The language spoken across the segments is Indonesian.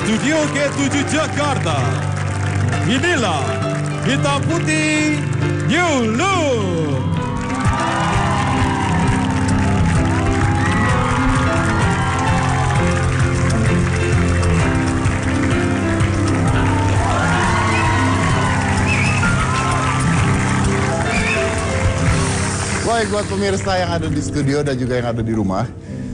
Studio G7 Jakarta. Inilah Hitam Putih New Look. Baik, buat pemirsa yang ada di studio dan juga yang ada di rumah,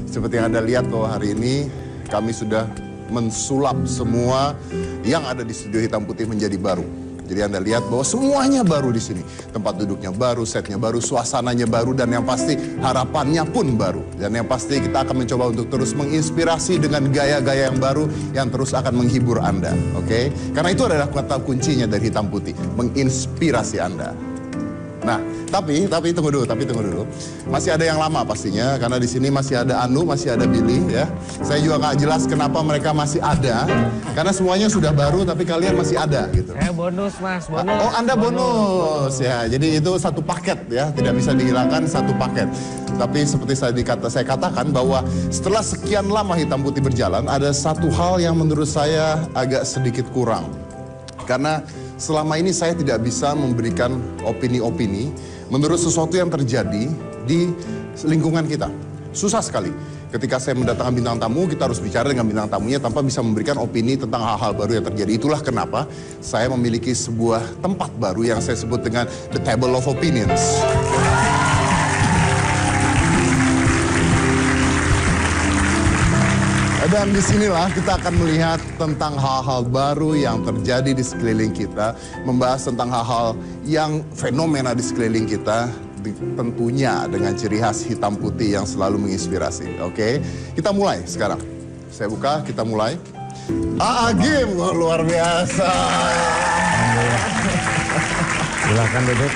seperti yang Anda lihat bahwa hari ini kami sudah mensulap semua yang ada di studio Hitam Putih menjadi baru. Jadi Anda lihat bahwa semuanya baru di sini. Tempat duduknya baru, setnya baru, suasananya baru, dan yang pasti harapannya pun baru. Dan yang pasti kita akan mencoba untuk terus menginspirasi dengan gaya-gaya yang baru yang terus akan menghibur Anda. Oke? Karena itu adalah kata kuncinya dari Hitam Putih, menginspirasi Anda. Nah, tapi tunggu dulu. Masih ada yang lama pastinya, karena di sini masih ada Anu, masih ada Billy ya. Saya juga nggak jelas kenapa mereka masih ada, karena semuanya sudah baru, tapi kalian masih ada gitu. Bonus mas, bonus. Oh, Anda bonus ya. Jadi itu satu paket ya, tidak bisa dihilangkan satu paket. Tapi seperti saya katakan bahwa setelah sekian lama Hitam Putih berjalan, ada satu hal yang menurut saya agak sedikit kurang. Karena selama ini saya tidak bisa memberikan opini-opini menurut sesuatu yang terjadi di lingkungan kita. Susah sekali. Ketika saya mendatangkan bintang tamu, kita harus bicara dengan bintang tamunya tanpa bisa memberikan opini tentang hal-hal baru yang terjadi. Itulah kenapa saya memiliki sebuah tempat baru yang saya sebut dengan The Table of Opinions. Dan disinilah kita akan melihat tentang hal-hal baru yang terjadi di sekeliling kita. Membahas tentang hal-hal yang fenomena di sekeliling kita. Tentunya dengan ciri khas hitam putih yang selalu menginspirasi. Oke, kita mulai sekarang. Saya buka, kita mulai. Agim, luar biasa. Silakan duduk.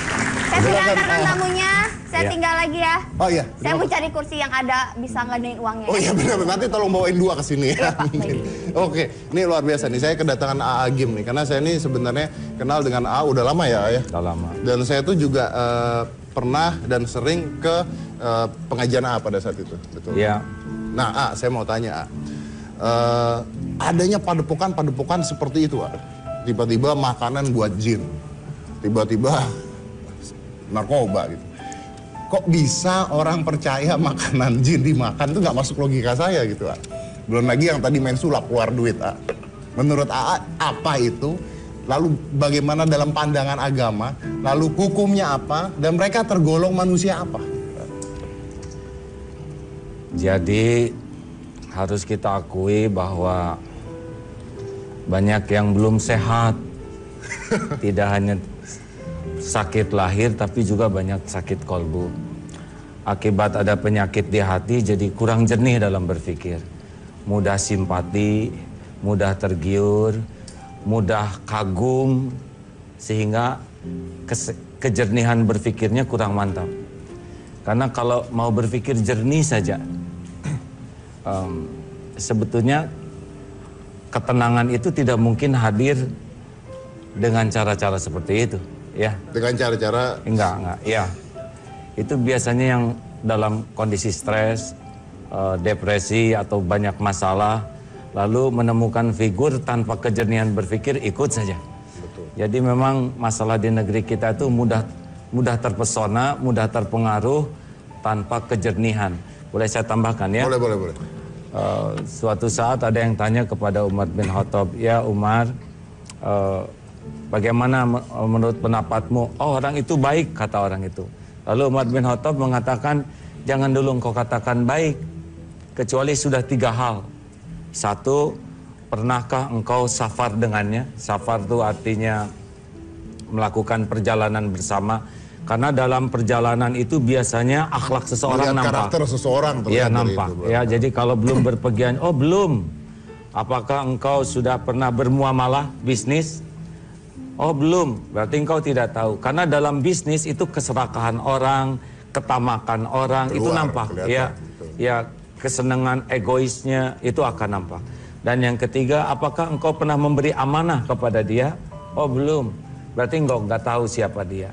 Saya sudah angkatkan tamunya. Saya tinggal lagi ya. Oh iya. Saya mau cari kursi yang ada bisa ngadain uangnya. Oh iya benar, nanti tolong bawain 2 ke sini ya. Oke, ini luar biasa nih. Saya kedatangan AA Agim nih, karena saya ini sebenarnya kenal dengan AA udah lama ya. Udah lama. Dan saya tuh juga pernah dan sering ke pengajian AA pada saat itu, betul? Iya. Nah, A, saya mau tanya, adanya padepokan seperti itu, A. Tiba-tiba makanan buat jin, tiba-tiba narkoba gitu. Kok bisa orang percaya makanan jin dimakan itu nggak masuk logika saya gitu, A. Belum lagi yang tadi main sulap keluar duit, A. Menurut AA apa itu? Lalu bagaimana dalam pandangan agama? Lalu hukumnya apa? Dan mereka tergolong manusia apa? Jadi harus kita akui bahwa banyak yang belum sehat. Tidak hanya sakit lahir tapi juga banyak sakit kolbu. Akibat ada penyakit di hati jadi kurang jernih dalam berpikir. Mudah simpati, mudah tergiur, mudah kagum, sehingga kejernihan berpikirnya kurang mantap. Karena kalau mau berpikir jernih saja, sebetulnya ketenangan itu tidak mungkin hadir dengan cara-cara seperti itu. Ya. Dengan cara-cara... Enggak, ya. Itu biasanya yang dalam kondisi stres, depresi atau banyak masalah, lalu menemukan figur tanpa kejernihan berpikir, ikut saja. Betul. Jadi memang masalah di negeri kita itu mudah terpesona, mudah terpengaruh tanpa kejernihan. Boleh saya tambahkan ya? Boleh. Suatu saat ada yang tanya kepada Umar bin Khattab, ya Umar, bagaimana menurut pendapatmu? Oh, orang itu baik, kata orang itu. Lalu Umar bin Khattab mengatakan, jangan dulu engkau katakan baik, kecuali sudah 3 hal. 1, pernahkah engkau safar dengannya? Safar itu artinya melakukan perjalanan bersama. Karena dalam perjalanan itu biasanya akhlak seseorang melihat nampak. Karakter seseorang Iya, nampak. Itu, ya, jadi kalau belum berpergian, oh belum. Apakah engkau sudah pernah bermuamalah bisnis? Oh belum, berarti engkau tidak tahu. Karena dalam bisnis itu keserakahan orang, ketamakan orang, itu nampak. Ya, kesenangan egoisnya itu akan nampak. Dan yang ketiga, apakah engkau pernah memberi amanah kepada dia? Oh belum, berarti engkau nggak tahu siapa dia.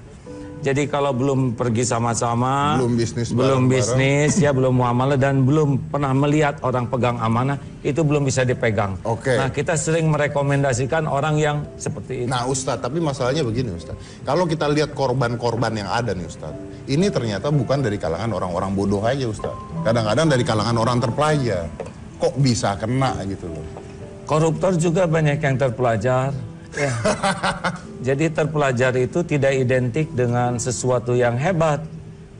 Jadi kalau belum pergi sama-sama, belum bisnis, ya belum muamalah dan belum pernah melihat orang pegang amanah, itu belum bisa dipegang. Oke. Nah, kita sering merekomendasikan orang yang seperti itu. Nah Ustadz, tapi masalahnya begini Ustadz. Kalau kita lihat korban-korban yang ada nih Ustadz, ini ternyata bukan dari kalangan orang-orang bodoh aja Ustadz. Kadang-kadang dari kalangan orang terpelajar. Kok bisa kena gitu loh. Koruptor juga banyak yang terpelajar. Ya. Jadi terpelajar itu tidak identik dengan sesuatu yang hebat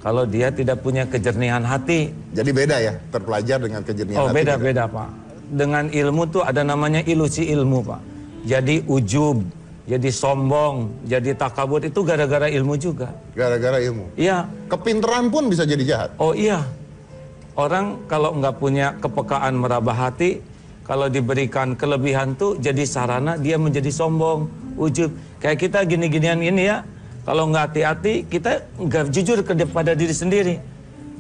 kalau dia tidak punya kejernihan hati. Jadi beda ya, terpelajar dengan kejernihan hati. Oh beda-beda Pak. Dengan ilmu tuh ada namanya ilusi ilmu Pak. Jadi ujub, jadi sombong, jadi takabur itu gara-gara ilmu juga. Gara-gara ilmu? Iya. Kepintaran pun bisa jadi jahat? Oh iya. Orang kalau nggak punya kepekaan meraba hati, kalau diberikan kelebihan tuh jadi sarana dia menjadi sombong, ujub. Kayak kita gini-ginian ini ya, kalau nggak hati-hati kita nggak jujur kepada diri sendiri.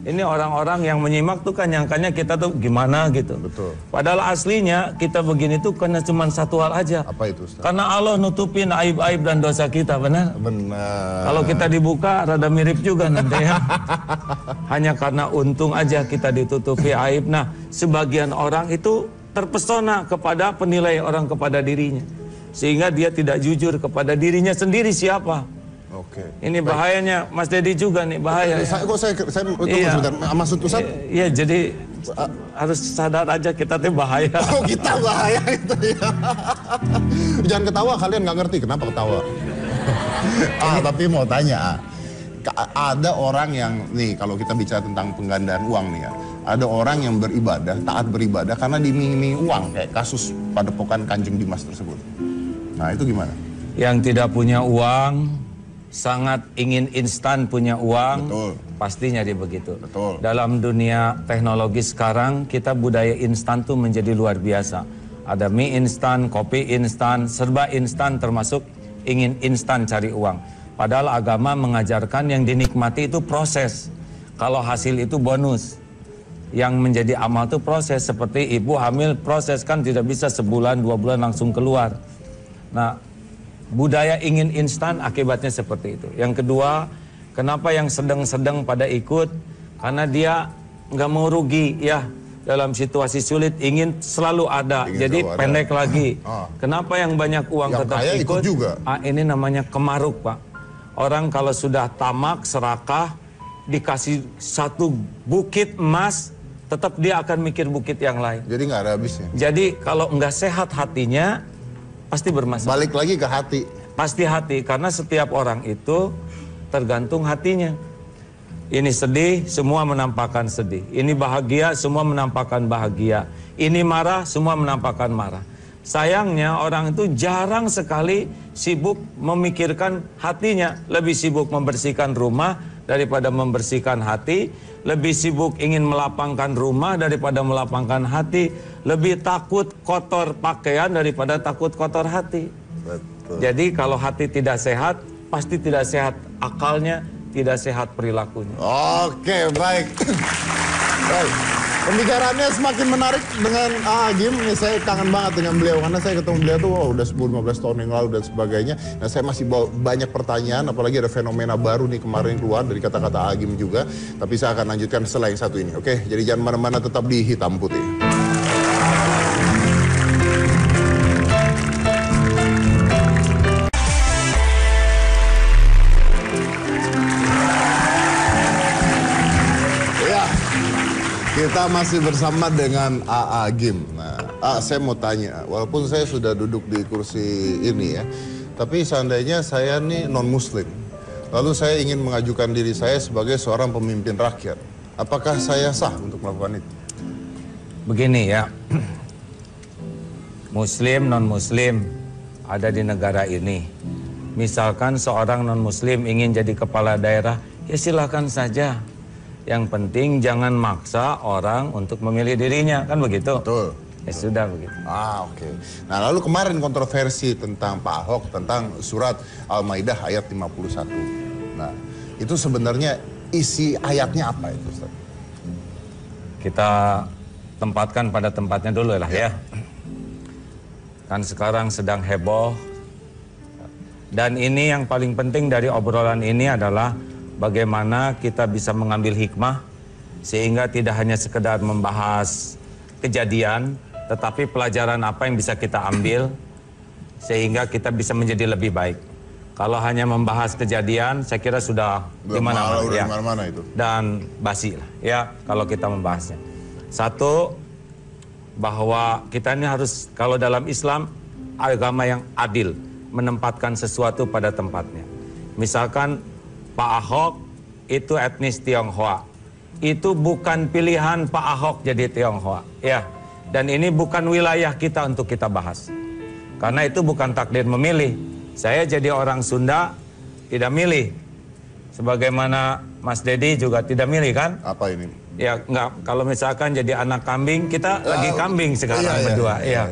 Ini orang-orang yang menyimak tuh kan nyangkanya kita tuh gimana gitu. Betul. Padahal aslinya kita begini tuh karena cuma satu hal aja. Apa itu Ustaz? Karena Allah nutupin aib-aib dan dosa kita, benar? Benar. Kalau kita dibuka rada mirip juga nanti ya. Hanya karena untung aja kita ditutupi aib. Nah, sebagian orang itu terpesona kepada penilai orang kepada dirinya, sehingga dia tidak jujur kepada dirinya sendiri siapa. Oke. Ini bahayanya Mas Dedi juga nih, bahaya. Saya tunggu Iya. sebentar. Maksud Ustaz? Iya, jadi harus sadar aja kita tuh bahaya. Oh kita bahaya itu ya. Jangan ketawa, kalian nggak ngerti kenapa ketawa. Tapi mau tanya, ada orang yang nih kalau kita bicara tentang penggandaan uang nih ya. Ada orang yang beribadah, taat beribadah karena diiming-imingi uang kayak kasus Padepokan Kanjeng Dimas tersebut. Nah itu gimana? Yang tidak punya uang, sangat ingin instan punya uang. Betul. Pastinya dia begitu. Betul. Dalam dunia teknologi sekarang, kita budaya instan tuh menjadi luar biasa. Ada mie instan, kopi instan, serba instan termasuk ingin instan cari uang. Padahal agama mengajarkan yang dinikmati itu proses. Kalau hasil itu bonus. Yang menjadi amal itu proses. Seperti ibu hamil, proses kan tidak bisa sebulan, 2 bulan langsung keluar. Nah, budaya ingin instan akibatnya seperti itu. Yang kedua, kenapa yang sedang-sedang pada ikut? Karena dia nggak mau rugi ya. Dalam situasi sulit ingin selalu ada. Jadi pendek lagi. Kenapa yang banyak uang yang tetap ikut? juga. Ini namanya kemaruk Pak. Orang kalau sudah tamak, serakah, dikasih satu bukit emas, tetap dia akan mikir bukit yang lain. Jadi nggak ada habisnya. Jadi kalau nggak sehat hatinya, pasti bermasalah. Balik lagi ke hati. Pasti hati, karena setiap orang itu tergantung hatinya. Ini sedih, semua menampakkan sedih. Ini bahagia, semua menampakkan bahagia. Ini marah, semua menampakkan marah. Sayangnya orang itu jarang sekali sibuk memikirkan hatinya. Lebih sibuk membersihkan rumah daripada membersihkan hati. Lebih sibuk ingin melapangkan rumah daripada melapangkan hati. Lebih takut kotor pakaian daripada takut kotor hati. Betul. Jadi kalau hati tidak sehat, pasti tidak sehat akalnya, tidak sehat perilakunya. Oke, baik. Baik. Pembicaraannya semakin menarik dengan Agim. Saya kangen banget dengan beliau karena saya ketemu beliau tuh udah 10-15 tahun yang lalu dan sebagainya. Nah, saya masih bawa banyak pertanyaan, apalagi ada fenomena baru nih kemarin keluar dari kata-kata Agim juga. Tapi saya akan lanjutkan setelah yang satu ini. Oke, jadi jangan mana-mana, tetap di Hitam Putih. Kita masih bersama dengan Agim. Nah, saya mau tanya, walaupun saya sudah duduk di kursi ini ya, tapi seandainya saya nih non-muslim, lalu saya ingin mengajukan diri saya sebagai seorang pemimpin rakyat, apakah saya sah untuk melakukan itu? Begini ya, muslim, non-muslim ada di negara ini. Misalkan seorang non-muslim ingin jadi kepala daerah, ya silakan saja. Yang penting jangan maksa orang untuk memilih dirinya, kan begitu? Betul. Ya sudah begitu. Oke. Nah, lalu kemarin kontroversi tentang Pak Ahok, tentang surat Al-Maidah ayat 51. Nah, itu sebenarnya isi ayatnya apa itu, Ustaz? Kita tempatkan pada tempatnya dulu lah ya. Kan sekarang sedang heboh Dan ini yang paling penting dari obrolan ini adalah bagaimana kita bisa mengambil hikmah sehingga tidak hanya sekedar membahas kejadian, tetapi pelajaran apa yang bisa kita ambil sehingga kita bisa menjadi lebih baik. Kalau hanya membahas kejadian, saya kira sudah di mana-mana itu. Dan basi lah ya kalau kita membahasnya. Satu, bahwa kita ini harus, kalau dalam Islam, agama yang adil, menempatkan sesuatu pada tempatnya. Misalkan Pak Ahok itu etnis Tionghoa, itu bukan pilihan Pak Ahok jadi Tionghoa, ya. Dan ini bukan wilayah kita untuk kita bahas, karena itu bukan takdir memilih. Saya jadi orang Sunda tidak milih, sebagaimana Mas Dedi juga tidak milih kan? Apa ini? Ya enggak, kalau misalkan jadi anak kambing, kita lagi kambing sekarang berdua, iya.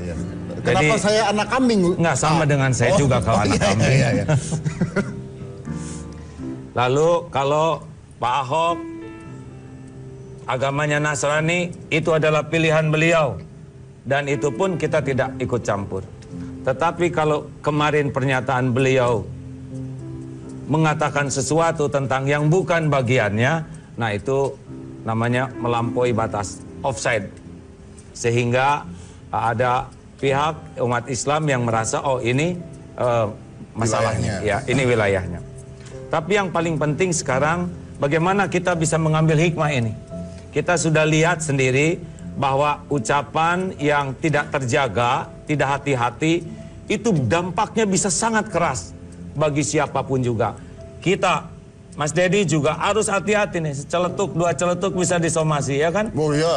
Kenapa Jadi, saya anak kambing? Enggak, sama dengan saya juga kalau anak kambing. Iya. Lalu kalau Pak Ahok agamanya Nasrani, itu adalah pilihan beliau. Dan itu pun kita tidak ikut campur. Tetapi kalau kemarin pernyataan beliau mengatakan sesuatu tentang yang bukan bagiannya, nah itu namanya melampaui batas, offside. Sehingga ada pihak umat Islam yang merasa, oh ini masalahnya, ya ini wilayahnya. Tapi yang paling penting sekarang, bagaimana kita bisa mengambil hikmah ini. Kita sudah lihat sendiri bahwa ucapan yang tidak terjaga, tidak hati-hati, itu dampaknya bisa sangat keras bagi siapapun juga. Kita, Mas Dedi juga harus hati-hati nih, seceletuk, dua celetuk bisa disomasi, ya kan? Oh iya,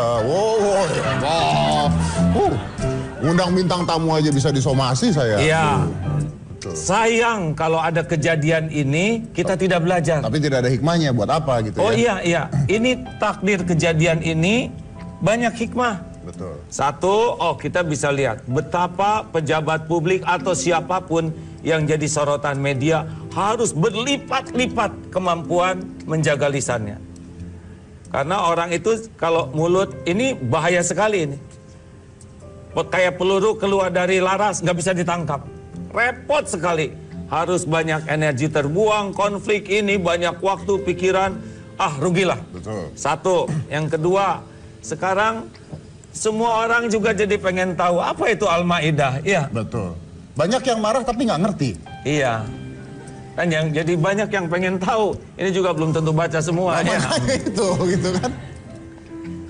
undang bintang tamu aja bisa disomasi saya. Iya. Sayang kalau ada kejadian ini kita tidak belajar. Tapi tidak ada hikmahnya, buat apa gitu ya? Iya. Ini takdir kejadian ini banyak hikmah. Betul. Satu, kita bisa lihat betapa pejabat publik atau siapapun yang jadi sorotan media harus berlipat-lipat kemampuan menjaga lisannya. Karena orang itu kalau mulut ini bahaya sekali ini. Kayak peluru keluar dari laras, nggak bisa ditangkap. Repot sekali. Harus banyak energi terbuang, konflik ini, banyak waktu, pikiran. Rugilah. Betul. Satu. Yang kedua, sekarang semua orang juga jadi pengen tahu apa itu Al-Maidah. Iya. Betul. Banyak yang marah tapi nggak ngerti. Iya. Dan yang jadi banyak yang pengen tahu. Ini juga belum tentu baca semua. Nah, ya. itu gitu kan.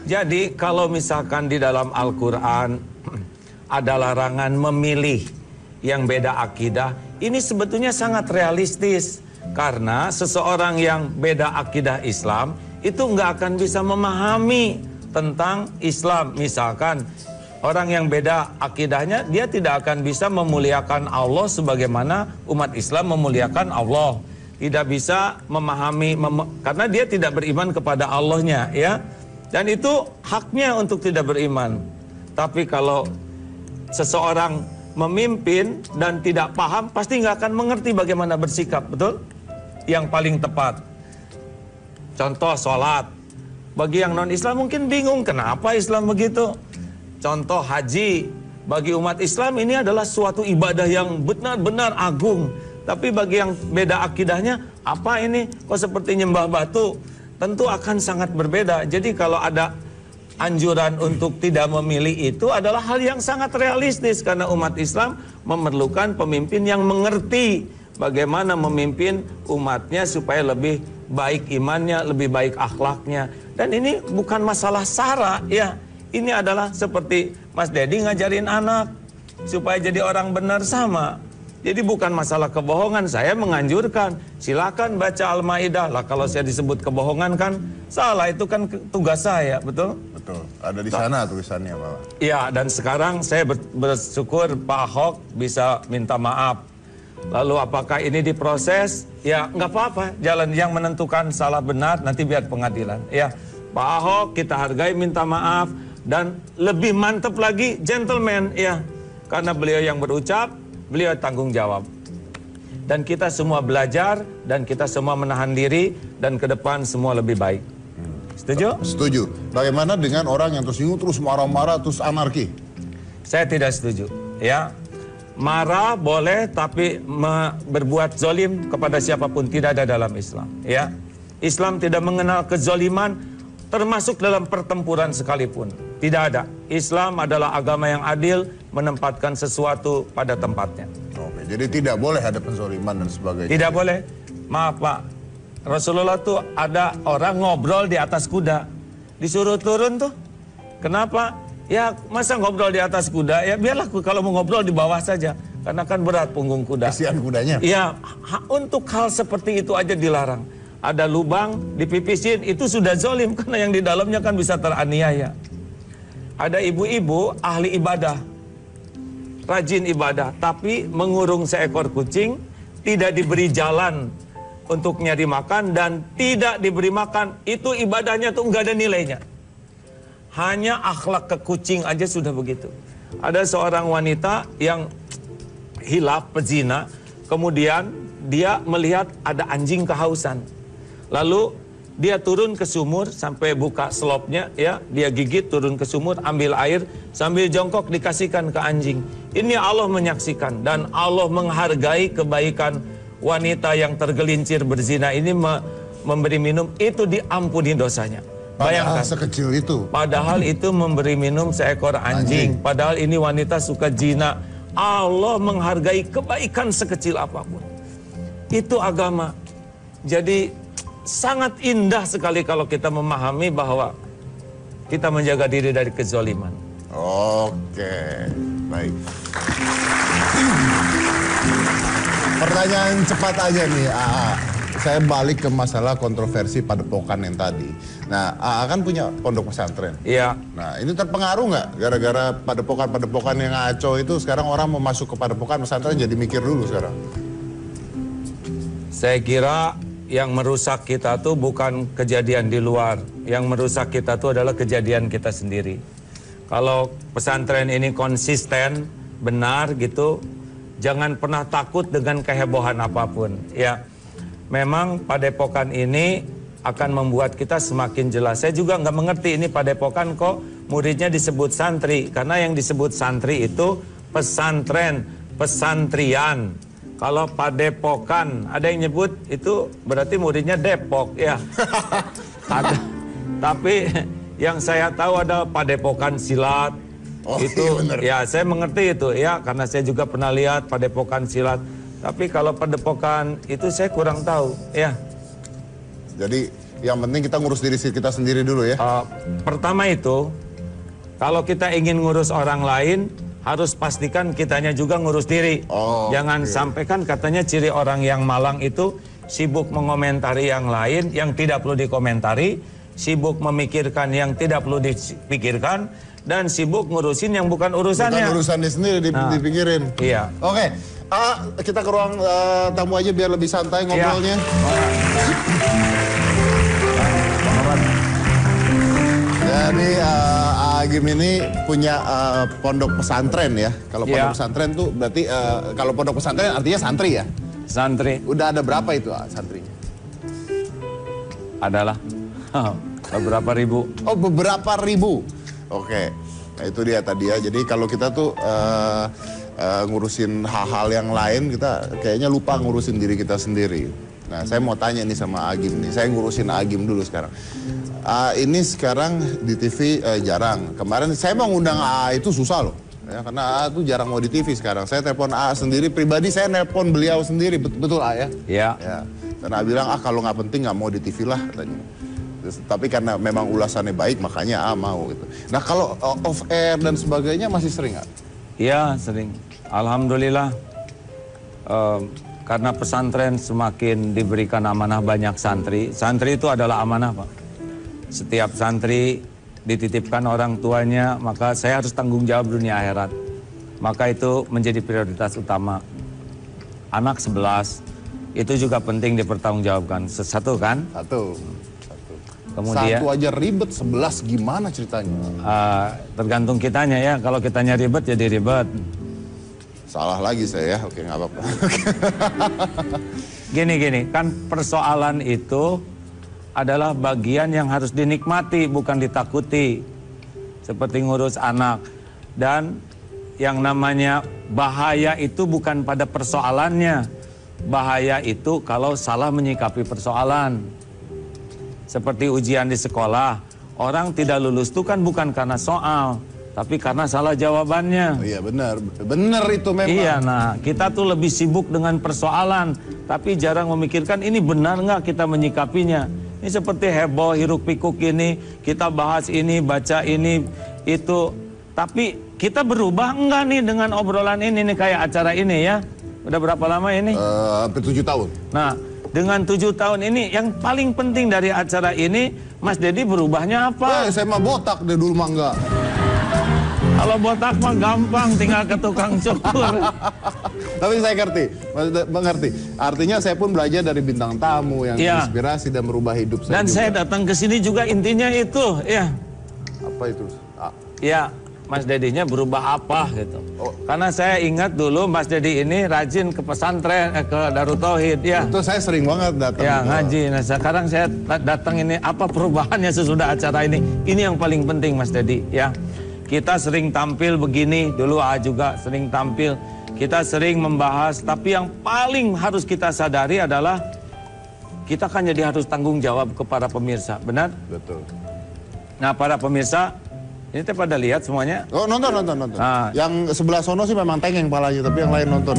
Jadi kalau misalkan di dalam Al-Quran ada larangan memilih yang beda akidah, ini sebetulnya sangat realistis. Karena seseorang yang beda akidah Islam itu nggak akan bisa memahami tentang Islam. Misalkan orang yang beda akidahnya, dia tidak akan bisa memuliakan Allah sebagaimana umat Islam memuliakan Allah. Tidak bisa memahami, karena dia tidak beriman kepada Allahnya, ya. Dan itu haknya untuk tidak beriman. Tapi kalau seseorang memimpin dan tidak paham, pasti nggak akan mengerti bagaimana bersikap, betul? Yang paling tepat. Contoh sholat. Bagi yang non-Islam mungkin bingung, kenapa Islam begitu? Contoh haji. Bagi umat Islam ini adalah suatu ibadah yang benar-benar agung. Tapi bagi yang beda akidahnya, apa ini? Kok seperti nyembah batu? Tentu akan sangat berbeda. Jadi kalau ada anjuran untuk tidak memilih, itu adalah hal yang sangat realistis. Karena umat Islam memerlukan pemimpin yang mengerti bagaimana memimpin umatnya supaya lebih baik imannya, lebih baik akhlaknya. Dan ini bukan masalah sara, ya. Ini adalah seperti Mas Dedi ngajarin anak supaya jadi orang benar, sama. Jadi bukan masalah kebohongan. Saya menganjurkan, silakan baca Al-Maidah. Lah kalau saya disebut kebohongan kan salah, itu kan tugas saya, betul? Betul. Ada di sana tulisannya, Pak. Iya, dan sekarang saya bersyukur Pak Ahok bisa minta maaf. Lalu apakah ini diproses? Ya nggak apa-apa, jalan yang menentukan salah benar nanti biar pengadilan. Ya, Pak Ahok kita hargai, minta maaf, dan lebih mantap lagi gentleman, ya, karena beliau yang berucap, beliau tanggung jawab. Dan kita semua belajar, dan kita semua menahan diri, dan ke depan semua lebih baik. Setuju? Setuju. Bagaimana dengan orang yang tersinggung terus marah-marah terus anarki? Saya tidak setuju, ya. Marah boleh, tapi berbuat zolim kepada siapapun tidak ada dalam Islam. Ya, Islam tidak mengenal kezoliman, termasuk dalam pertempuran sekalipun. Tidak ada. Islam adalah agama yang adil, menempatkan sesuatu pada tempatnya. Oke, jadi tidak boleh ada penzoliman dan sebagainya. Tidak boleh. Maaf Pak, Rasulullah tuh ada orang ngobrol di atas kuda, disuruh turun tuh. Kenapa? Ya masa ngobrol di atas kuda, ya biarlah kalau mau ngobrol di bawah saja. Karena kan berat punggung kuda. Kasihan kudanya. Ya, untuk hal seperti itu aja dilarang. Ada lubang, dipipisin, itu sudah zolim. Karena yang di dalamnya kan bisa teraniaya. Ada ibu-ibu ahli ibadah, rajin ibadah, tapi mengurung seekor kucing, tidak diberi jalan untuk nyari makan, dan tidak diberi makan. Itu ibadahnya tuh nggak ada nilainya. Hanya akhlak ke kucing aja sudah begitu. Ada seorang wanita yang hilaf, pezina, kemudian dia melihat ada anjing kehausan. Lalu dia turun ke sumur sampai buka selopnya, ya, dia gigit, turun ke sumur, ambil air, sambil jongkok dikasihkan ke anjing. Ini Allah menyaksikan dan Allah menghargai kebaikan wanita yang tergelincir berzina ini, memberi minum, itu diampuni dosanya. Bayangkan, sekecil itu. Padahal itu memberi minum seekor anjing. Padahal ini wanita suka zina. Allah menghargai kebaikan sekecil apapun. Itu agama. Jadi sangat indah sekali kalau kita memahami bahwa kita menjaga diri dari kezaliman. Oke, baik. Pertanyaan cepat aja nih, saya balik ke masalah kontroversi padepokan yang tadi. Nah, AA kan punya pondok pesantren. Iya. Nah, ini terpengaruh nggak gara-gara padepokan-padepokan yang ngaco itu sekarang orang mau masuk ke padepokan pesantren jadi mikir dulu sekarang? Saya kira yang merusak kita tuh bukan kejadian di luar. Yang merusak kita tuh adalah kejadian kita sendiri. Kalau pesantren ini konsisten, benar gitu, jangan pernah takut dengan kehebohan apapun. Ya, memang padepokan ini akan membuat kita semakin jelas. Saya juga nggak mengerti ini padepokan kok muridnya disebut santri. Karena yang disebut santri itu pesantren, pesantrian. Kalau padepokan, ada yang nyebut itu berarti muridnya Depok, ya. Ada. Tapi yang saya tahu ada padepokan silat. Oh, itu iya, ya saya mengerti itu ya, karena saya juga pernah lihat padepokan silat. Tapi kalau padepokan itu saya kurang tahu, ya. Jadi yang penting kita ngurus diri kita sendiri dulu ya. Pertama itu, kalau kita ingin ngurus orang lain, harus pastikan kitanya juga ngurus diri. Jangan sampai, kan katanya ciri orang yang malang itu sibuk mengomentari yang lain yang tidak perlu dikomentari, sibuk memikirkan yang tidak perlu dipikirkan, dan sibuk ngurusin yang bukan urusannya. Bukan urusannya sendiri dipikirin. Iya. Oke, kita ke ruang tamu aja biar lebih santai ngobrolnya. Jadi Agim ini punya pondok pesantren ya. Kalau pondok pesantren tuh berarti kalau pondok pesantren artinya santri ya? Santri. Udah ada berapa itu santrinya? Adalah beberapa ribu. Oh, beberapa ribu. Oke. Nah, itu dia tadi ya. Jadi kalau kita tuh ngurusin hal-hal yang lain, kita kayaknya lupa ngurusin diri kita sendiri. Nah, saya mau tanya nih sama Agim nih. Saya ngurusin Agim dulu sekarang. Ini sekarang di TV jarang. Kemarin saya mau ngundang AA itu susah loh. Ya, karena AA tuh jarang mau di TV sekarang. Saya telepon AA sendiri, pribadi saya nelpon beliau sendiri. Betul AA ya? Iya. Ya. Dan AA bilang, kalau nggak penting nggak mau di TV lah katanya. Tapi karena memang ulasannya baik, makanya AA mau gitu. Nah, kalau off air dan sebagainya masih sering nggak? Iya, sering. Alhamdulillah. Karena pesantren semakin diberikan amanah banyak santri. Santri itu adalah amanah, Pak. Setiap santri dititipkan orang tuanya, maka saya harus tanggung jawab dunia akhirat. Maka itu menjadi prioritas utama. Anak 11, itu juga penting dipertanggungjawabkan. Satu kan? Satu. Kemudian, satu aja ribet, 11 gimana ceritanya? Tergantung kitanya ya, kalau kitanya ribet jadi ribet. Salah lagi saya ya, oke nggak apa-apa. Gini, kan persoalan itu adalah bagian yang harus dinikmati, bukan ditakuti. Seperti ngurus anak. Dan yang namanya bahaya itu bukan pada persoalannya. Bahaya itu kalau salah menyikapi persoalan. Seperti ujian di sekolah, orang tidak lulus itu kan bukan karena soal, tapi karena salah jawabannya. Iya benar, benar itu memang. Iya, nah kita tuh lebih sibuk dengan persoalan, tapi jarang memikirkan ini benar nggak kita menyikapinya. Ini seperti heboh hiruk pikuk ini, kita bahas ini, baca ini, itu. Tapi kita berubah enggak nih dengan obrolan ini nih kayak acara ini ya? Udah berapa lama ini? Hampir 7 tahun. Nah, dengan 7 tahun ini yang paling penting dari acara ini, Mas Dedi berubahnya apa? Saya mah botak deh dulu mah enggak. Kalau botak mah gampang, tinggal ke tukang cukur. Tapi saya mengerti. Artinya saya pun belajar dari bintang tamu yang inspirasi dan merubah hidup saya. Dan juga. saya datang ke sini juga intinya itu, ya. Apa itu? Ya, Mas Dedinya berubah apa gitu. Karena saya ingat dulu Mas Dedi ini rajin ke pesantren, ke Darut Tauhid, ya. Itu saya sering banget datang. Ya, ngaji. Nah, sekarang saya datang ini, apa perubahannya sesudah acara ini? Ini yang paling penting, Mas Dedi, ya. Kita sering tampil begini, dulu juga sering tampil. Kita sering membahas, tapi yang paling harus kita sadari adalah kita kan jadi harus tanggung jawab kepada pemirsa, benar? Betul. Nah, para pemirsa, ini teh pada lihat semuanya? Oh, nonton. Nah, yang sebelah sono sih memang tengeng palanya, tapi yang lain nonton.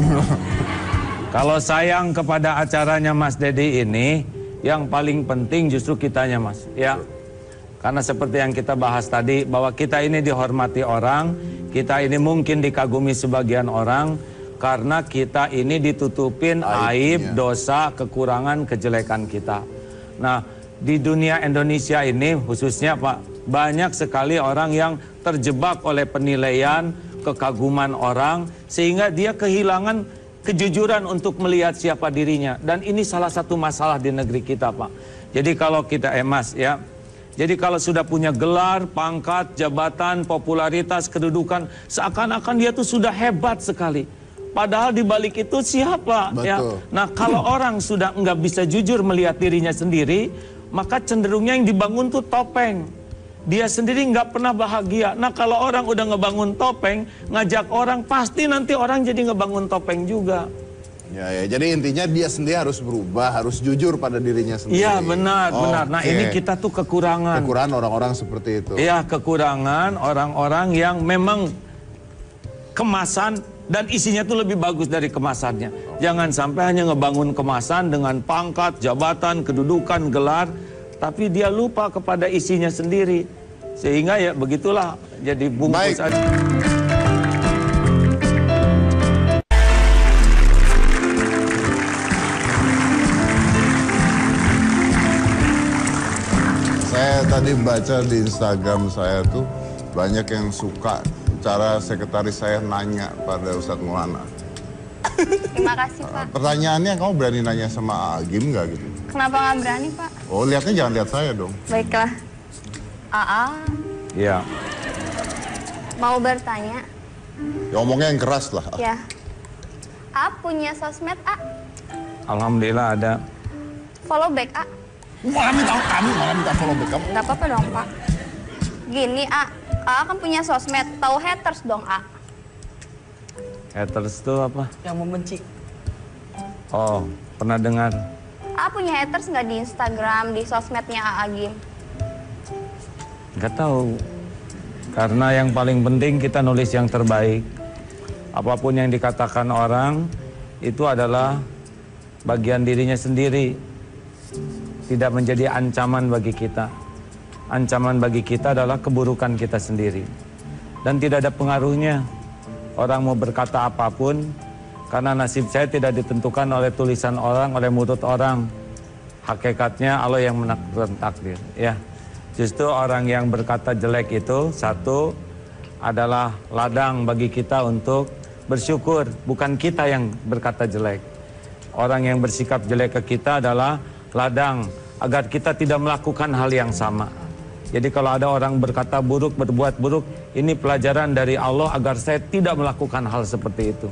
Kalau sayang kepada acaranya Mas Dedi ini, yang paling penting justru kitanya, Mas. Ya. Karena seperti yang kita bahas tadi, bahwa kita ini dihormati orang, kita ini mungkin dikagumi sebagian orang, karena kita ini ditutupin aib, dosa, kekurangan, kejelekan kita. Nah, di dunia Indonesia ini khususnya Pak, banyak sekali orang yang terjebak oleh penilaian, kekaguman orang, sehingga dia kehilangan kejujuran untuk melihat siapa dirinya. Dan ini salah satu masalah di negeri kita, Pak. Jadi kalau kita Mas, ya. Jadi kalau sudah punya gelar, pangkat, jabatan, popularitas, kedudukan, seakan-akan dia tuh sudah hebat sekali. Padahal di balik itu siapa? Ya. Nah, kalau orang sudah nggak bisa jujur melihat dirinya sendiri, maka cenderungnya yang dibangun tuh topeng. Dia sendiri nggak pernah bahagia. Nah, kalau orang udah ngebangun topeng, ngajak orang, pasti nanti orang jadi ngebangun topeng juga. Ya, jadi intinya dia sendiri harus berubah, harus jujur pada dirinya sendiri. Iya, benar. Nah, ini kita tuh kekurangan. Kekurangan orang-orang seperti itu. Iya, kekurangan orang-orang yang memang kemasan dan isinya tuh lebih bagus dari kemasannya. Jangan sampai hanya ngebangun kemasan dengan pangkat, jabatan, kedudukan, gelar, tapi dia lupa kepada isinya sendiri. Sehingga ya begitulah jadi bungkus aja. Saya tadi baca di Instagram saya tuh banyak yang suka cara sekretaris saya nanya pada Ustadz Maulana. Terima kasih, Pak. Pertanyaannya, kamu berani nanya sama Agim nggak gitu? Kenapa nggak berani, Pak? Oh, lihatnya jangan lihat saya dong. Baiklah. AA. Iya. Mau bertanya? Ya ngomongnya yang keras lah. Ya. A punya sosmed, A? Alhamdulillah ada. Follow back, A? Malah minta follow back kamu. Nggak apa-apa dong, Pak. Gini, A kan punya sosmed. Tahu haters dong, A? Haters itu apa? Yang membenci. Oh, pernah dengar. A punya haters nggak di Instagram, di sosmednya A Agim? Nggak tahu. Karena yang paling penting kita nulis yang terbaik. Apapun yang dikatakan orang, itu adalah bagian dirinya sendiri. Tidak menjadi ancaman bagi kita. Ancaman bagi kita adalah keburukan kita sendiri. Dan tidak ada pengaruhnya. Orang mau berkata apapun, karena nasib saya tidak ditentukan oleh tulisan orang, oleh mulut orang. Hakikatnya Allah yang menentukan takdir. Ya, justru orang yang berkata jelek itu, satu adalah ladang bagi kita untuk bersyukur. Bukan kita yang berkata jelek. Orang yang bersikap jelek ke kita adalah ladang agar kita tidak melakukan hal yang sama. Jadi kalau ada orang berkata buruk, berbuat buruk, ini pelajaran dari Allah agar saya tidak melakukan hal seperti itu.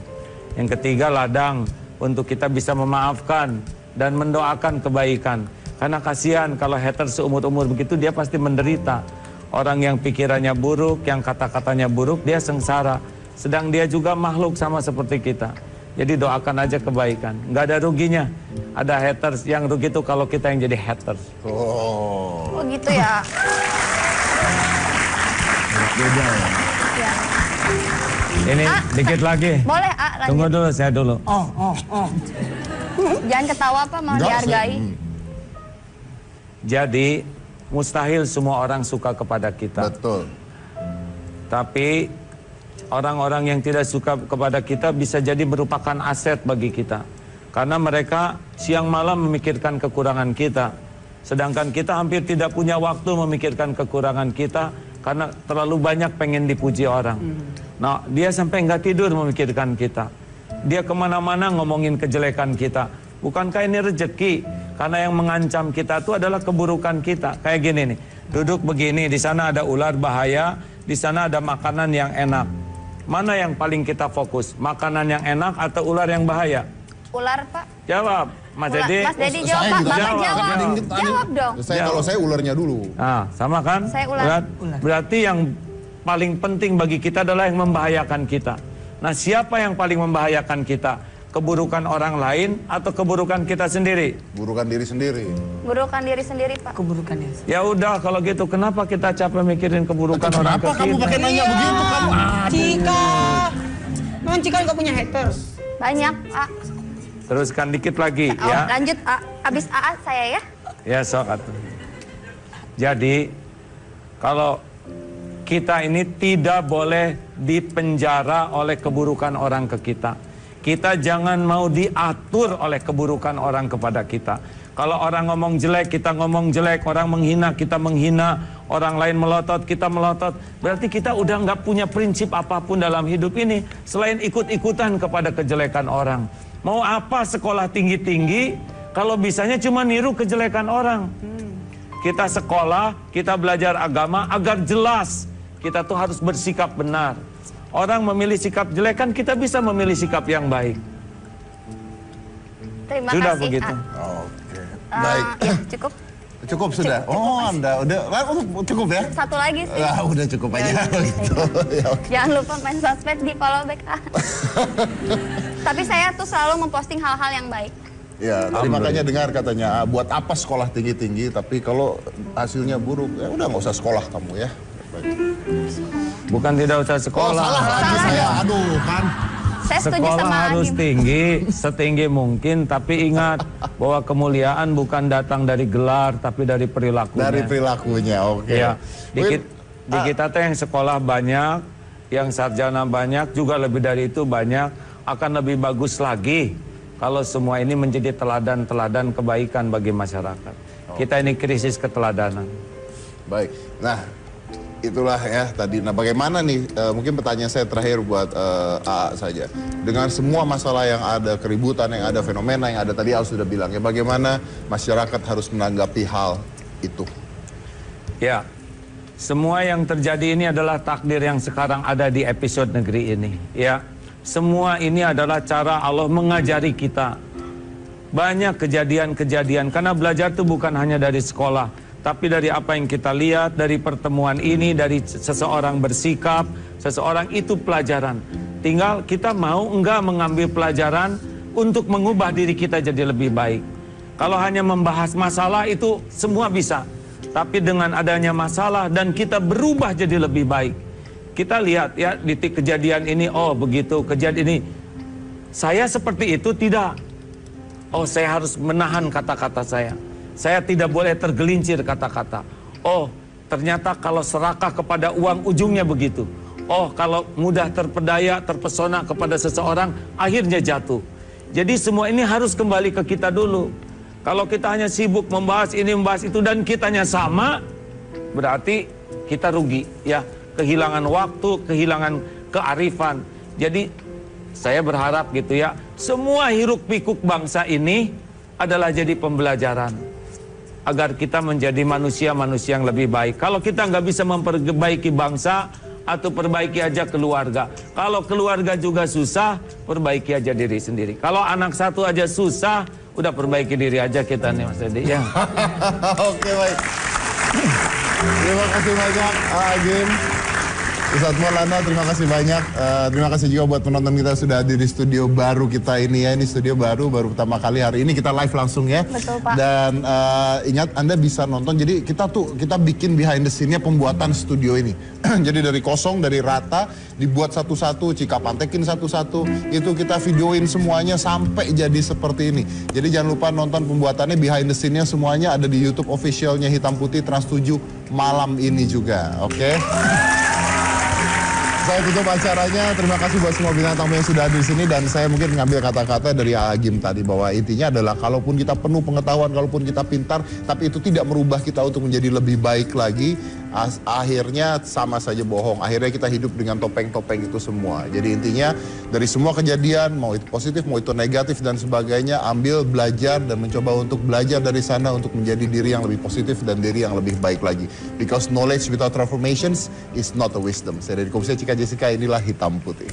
Yang ketiga, ladang untuk kita bisa memaafkan dan mendoakan kebaikan. Karena kasihan kalau hater seumur-umur begitu, dia pasti menderita. Orang yang pikirannya buruk, yang kata-katanya buruk, dia sengsara. Sedang dia juga makhluk sama seperti kita. Jadi doakan aja kebaikan. Nggak ada ruginya. Ada haters, yang rugi itu kalau kita yang jadi haters. Oh gitu ya. Beda ya. Ya. Ini dikit lagi. Boleh lanjut. Tunggu dulu, saya dulu. Jangan ketawa Pak, mau dihargai. Jadi mustahil semua orang suka kepada kita. Betul. Tapi orang-orang yang tidak suka kepada kita bisa jadi merupakan aset bagi kita. Karena mereka siang malam memikirkan kekurangan kita. Sedangkan kita hampir tidak punya waktu memikirkan kekurangan kita karena terlalu banyak pengen dipuji orang. Nah, dia sampai nggak tidur memikirkan kita. Dia kemana-mana ngomongin kejelekan kita. Bukankah ini rezeki? Karena yang mengancam kita itu adalah keburukan kita. Kayak gini nih, duduk begini, di sana ada ular bahaya, di sana ada makanan yang enak. Mana yang paling kita fokus? Makanan yang enak atau ular yang bahaya? Ular Pak. Jawab, Mas Dedi. Mas Dedi jawab Pak, Bapak jawab. Jawab dong. Kalau saya ularnya dulu. Nah, sama kan? Saya ular. Berarti yang paling penting bagi kita adalah yang membahayakan kita. Nah, siapa yang paling membahayakan kita? Keburukan orang lain atau keburukan kita sendiri? Burukan diri sendiri. Burukan diri sendiri Pak. Keburukan ya. Ya udah, kalau gitu kenapa kita capek mikirin keburukan orang ke Kenapa kamu kita? pakai nanya begitu kamu? Cika. Memang Cika nggak punya haters. Banyak A. Teruskan dikit lagi Oh, ya. lanjut A. Abis AA saya ya. Ya, sok atuh. Jadi kalau kita ini tidak boleh dipenjara oleh keburukan orang ke kita. Kita jangan mau diatur oleh keburukan orang kepada kita. Kalau orang ngomong jelek, kita ngomong jelek. Orang menghina, kita menghina. Orang lain melotot, kita melotot. Berarti kita udah nggak punya prinsip apapun dalam hidup ini selain ikut-ikutan kepada kejelekan orang. Mau apa sekolah tinggi-tinggi kalau bisanya cuma niru kejelekan orang. Kita sekolah, kita belajar agama agar jelas. Kita tuh harus bersikap benar. Orang memilih sikap jelek kan kita bisa memilih sikap yang baik. Terima Sudah kasih begitu. A. Oke. Baik. Ya cukup. Cukup sudah. Oh, Anda udah cukup ya? Satu lagi sih. Nah, udah cukup aja gitu. Ya, oke. Jangan lupa main sosmed, di follow back A. Tapi saya tuh selalu memposting hal-hal yang baik. Ya, tadi makanya dengar katanya, buat apa sekolah tinggi-tinggi, tapi kalau hasilnya buruk, ya udah nggak usah sekolah kamu ya. Baik. Bukan tidak usah sekolah. Salah lagi saya, aduh kan. Saya setuju Sekolah sama harus Adi. tinggi, setinggi mungkin, tapi ingat bahwa kemuliaan bukan datang dari gelar, tapi dari perilakunya. Dari perilakunya, oke. Ya, di kita tuh yang sekolah banyak, yang sarjana banyak, juga lebih dari itu banyak, akan lebih bagus lagi kalau semua ini menjadi teladan-teladan kebaikan bagi masyarakat. Kita ini krisis keteladanan. Baik, nah itulah ya tadi. Nah bagaimana nih, mungkin pertanyaan saya terakhir buat AA saja. Dengan semua masalah yang ada, keributan yang ada, fenomena yang ada, tadi Al sudah bilang ya, bagaimana masyarakat harus menanggapi hal itu? Ya, semua yang terjadi ini adalah takdir yang sekarang ada di episode negeri ini. Ya, semua ini adalah cara Allah mengajari kita. Banyak kejadian-kejadian, karena belajar itu bukan hanya dari sekolah, tapi dari apa yang kita lihat, dari pertemuan ini, dari seseorang bersikap, seseorang itu pelajaran. Tinggal kita mau enggak mengambil pelajaran untuk mengubah diri kita jadi lebih baik. Kalau hanya membahas masalah itu semua bisa. Tapi dengan adanya masalah dan kita berubah jadi lebih baik. Kita lihat ya di kejadian ini, oh begitu, kejadian ini. Saya seperti itu tidak. Oh saya harus menahan kata-kata saya. Saya tidak boleh tergelincir kata-kata. Oh, ternyata kalau serakah kepada uang ujungnya begitu. Oh, kalau mudah terpedaya, terpesona kepada seseorang, akhirnya jatuh. Jadi semua ini harus kembali ke kita dulu. Kalau kita hanya sibuk membahas ini, membahas itu, dan kitanya sama, berarti kita rugi. Ya, kehilangan waktu, kehilangan kearifan. Jadi saya berharap gitu ya, semua hiruk pikuk bangsa ini adalah jadi pembelajaran. Agar kita menjadi manusia-manusia yang lebih baik. Kalau kita nggak bisa memperbaiki bangsa, atau perbaiki aja keluarga. Kalau keluarga juga susah, perbaiki aja diri sendiri. Kalau anak satu aja susah, udah perbaiki diri aja kita nih Mas Edi. Ya. Oke baik. Terima kasih banyak Agim. Ustadz Maulana, terima kasih banyak. Terima kasih juga buat penonton kita sudah hadir di studio baru kita ini ya. Ini studio baru pertama kali hari ini kita live langsung ya. Betul, Pak. Dan ingat Anda bisa nonton. Jadi kita bikin behind the scene-nya pembuatan studio ini. Jadi dari kosong, dari rata, dibuat satu-satu, Cika pantekin satu-satu. Itu kita videoin semuanya sampai jadi seperti ini. Jadi jangan lupa nonton pembuatannya, behind the scene-nya semuanya ada di YouTube official-nya Hitam Putih Trans 7 malam ini juga. Oke? Saya tutup acaranya. Terima kasih buat semua bintang tamu yang sudah hadir di sini, dan saya mungkin mengambil kata-kata dari Agim tadi bahwa intinya adalah kalaupun kita penuh pengetahuan, kalaupun kita pintar, tapi itu tidak merubah kita untuk menjadi lebih baik lagi. Akhirnya sama saja bohong. Akhirnya kita hidup dengan topeng-topeng itu semua. Jadi intinya dari semua kejadian, mau itu positif, mau itu negatif dan sebagainya, ambil, belajar dan mencoba untuk belajar dari sana untuk menjadi diri yang lebih positif dan diri yang lebih baik lagi. Because knowledge without transformations is not a wisdom. Saya dari Komisi Cika Jessica, inilah Hitam Putih.